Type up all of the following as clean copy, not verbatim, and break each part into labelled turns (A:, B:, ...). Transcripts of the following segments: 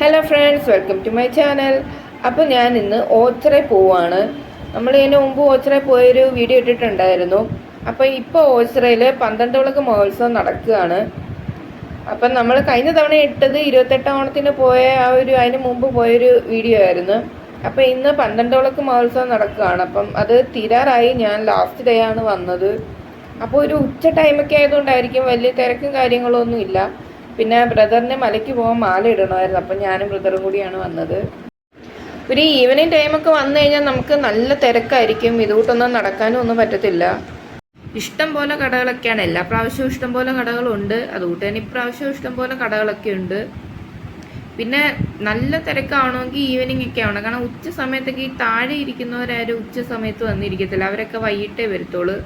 A: Hello friends, welcome to my channel. അപ്പോൾ ഞാൻ ഇന്ന് ഓച്ചിറ പോവാണ്. നമ്മൾ ഇതിന് മുമ്പ് ഓച്ചിറ പോയൊരു വീഡിയോ ഇട്ടിട്ടുണ്ടായിരുന്നു. അപ്പോൾ ഇപ്പോൾ ഓച്ചിറയിൽ 12 വിളക്ക് മഹോത്സവം നടക്കുകയാണ്. അപ്പം നമ്മൾ കഴിഞ്ഞ തവണ ഇട്ടത് 28 ഓണത്തിന് പോയ അതിന് മുമ്പ് പോയൊരു വീഡിയോ ആയിരുന്നു. അപ്പോൾ ഇന്ന് 12 വിളക്ക് മഹോത്സവം നടക്കുകയാണ്. അപ്പം അത് തീരാറായി. ഞാൻ ലാസ്റ്റ് ഡേ ആണ് വന്നത്. അപ്പോൾ ഒരു ഉച്ച ടൈമൊക്കെ ആയതുകൊണ്ടായിരിക്കും വലിയ തിരക്കും കാര്യങ്ങളൊന്നും ഇല്ല. പിന്നെ ബ്രദറിന് മലയ്ക്ക് പോകാൻ മാല ഇടണമായിരുന്നു. അപ്പം ഞാനും ബ്രദറും കൂടിയാണ് വന്നത്. ഒരു ഈവനിങ് ടൈമൊക്കെ വന്നു കഴിഞ്ഞാൽ നമുക്ക് നല്ല തിരക്കായിരിക്കും. ഇതുകൂട്ടൊന്നും നടക്കാനും ഒന്നും പറ്റത്തില്ല. ഇഷ്ടം പോലെ കടകളൊക്കെയാണ്. എല്ലാ പ്രാവശ്യവും ഇഷ്ടം പോലെ കടകളുണ്ട്. അതുകൊണ്ട് തന്നെ ഇപ്രാവശ്യവും ഇഷ്ടം പോലെ കടകളൊക്കെ ഉണ്ട്. പിന്നെ നല്ല തിരക്കാവണമെങ്കിൽ ഈവനിങ് ഒക്കെ ആവണം. കാരണം ഉച്ച സമയത്തൊക്കെ ഈ താഴെ ഇരിക്കുന്നവരാരും ഉച്ച സമയത്ത് വന്നിരിക്കത്തില്ല. അവരൊക്കെ വൈകിട്ടേ വരത്തുള്ളൂ.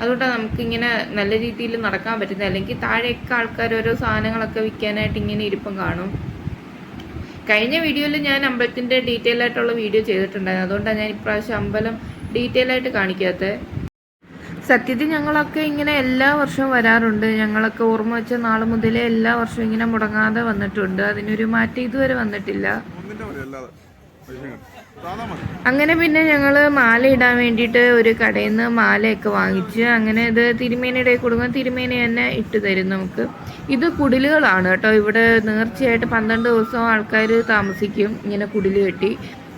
A: അതുകൊണ്ടാണ് നമുക്കിങ്ങനെ നല്ല രീതിയിൽ നടക്കാൻ പറ്റുന്നത്. അല്ലെങ്കിൽ താഴെയൊക്കെ ആൾക്കാർ ഓരോ സാധനങ്ങളൊക്കെ വിൽക്കാനായിട്ട് ഇങ്ങനെ ഇരിപ്പം കാണും. കഴിഞ്ഞ വീഡിയോയിൽ ഞാൻ അമ്പലത്തിൻ്റെ ഡീറ്റെയിൽ ആയിട്ടുള്ള വീഡിയോ ചെയ്തിട്ടുണ്ടായിരുന്നു. അതുകൊണ്ടാണ് ഞാൻ ഇപ്രാവശ്യം അമ്പലം ഡീറ്റെയിൽ ആയിട്ട് കാണിക്കാത്തത്. സത്യത്തിൽ ഞങ്ങളൊക്കെ ഇങ്ങനെ എല്ലാ വർഷവും വരാറുണ്ട്. ഞങ്ങളൊക്കെ ഓർമ്മ വെച്ച നാൾ മുതലേ എല്ലാ വർഷവും ഇങ്ങനെ മുടങ്ങാതെ വന്നിട്ടുണ്ട്. അതിനൊരു മാറ്റം ഇതുവരെ വന്നിട്ടില്ല. അങ്ങനെ പിന്നെ ഞങ്ങൾ മാല ഇടാൻ വേണ്ടിയിട്ട് ഒരു കടയിൽ നിന്ന് മാലയൊക്കെ വാങ്ങിച്ച് അങ്ങനെ ഇത് തിരുമേനിയുടെ കൊടുക്കാൻ തിരുമേനി തന്നെ ഇട്ട് തരും നമുക്ക്. ഇത് കുടിലുകളാണ് കേട്ടോ. ഇവിടെ നേർച്ചയായിട്ട് 12 ദിവസം ആൾക്കാർ താമസിക്കും ഇങ്ങനെ കുടിൽ കെട്ടി.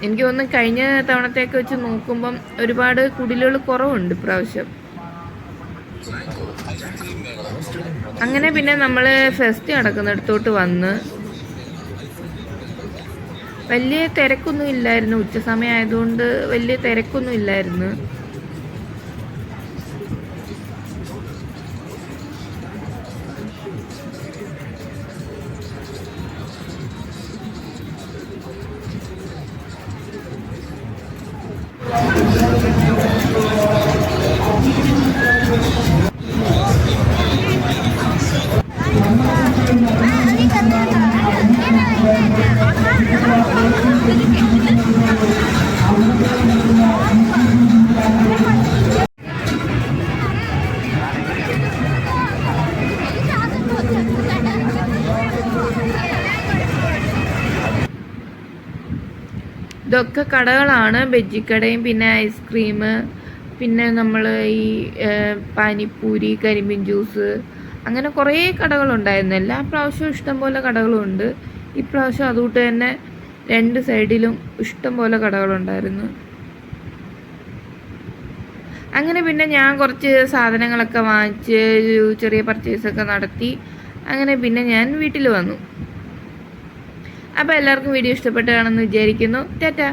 A: എനിക്ക് തോന്നുന്നു കഴിഞ്ഞ തവണത്തേക്ക് വെച്ച് നോക്കുമ്പം ഒരുപാട് കുടിലുകൾ കുറവുണ്ട് ഇപ്രാവശ്യം. അങ്ങനെ പിന്നെ നമ്മൾ ഫെസ്റ്റ് നടക്കുന്നിടത്തോട്ട് വന്ന് വലിയ തിരക്കൊന്നും ഇല്ലായിരുന്നു. ഉച്ച സമയം ആയതുകൊണ്ട് വലിയ തിരക്കൊന്നും ഇല്ലായിരുന്നു. ഇതൊക്കെ കടകളാണ്. ബജ്ജിക്കടയും പിന്നെ ഐസ്ക്രീം, പിന്നെ നമ്മൾ ഈ പാനിപ്പൂരി, കരിമ്പിൻ ജ്യൂസ്, അങ്ങനെ കുറേ കടകളുണ്ടായിരുന്നു. എല്ലാ പ്രാവശ്യവും ഇഷ്ടംപോലെ കടകളുണ്ട്. ഇപ്രാവശ്യം അതുകൊണ്ട് തന്നെ 2 സൈഡിലും ഇഷ്ടംപോലെ കടകളുണ്ടായിരുന്നു. അങ്ങനെ പിന്നെ ഞാൻ കുറച്ച് സാധനങ്ങളൊക്കെ വാങ്ങിച്ച് ചെറിയ പർച്ചേസൊക്കെ നടത്തി. അങ്ങനെ പിന്നെ ഞാൻ വീട്ടിൽ വന്നു. അപ്പോൾ എല്ലാവർക്കും വീഡിയോ ഇഷ്ടപ്പെട്ടതാണെന്ന് വിചാരിക്കുന്നു. ടാറ്റാ.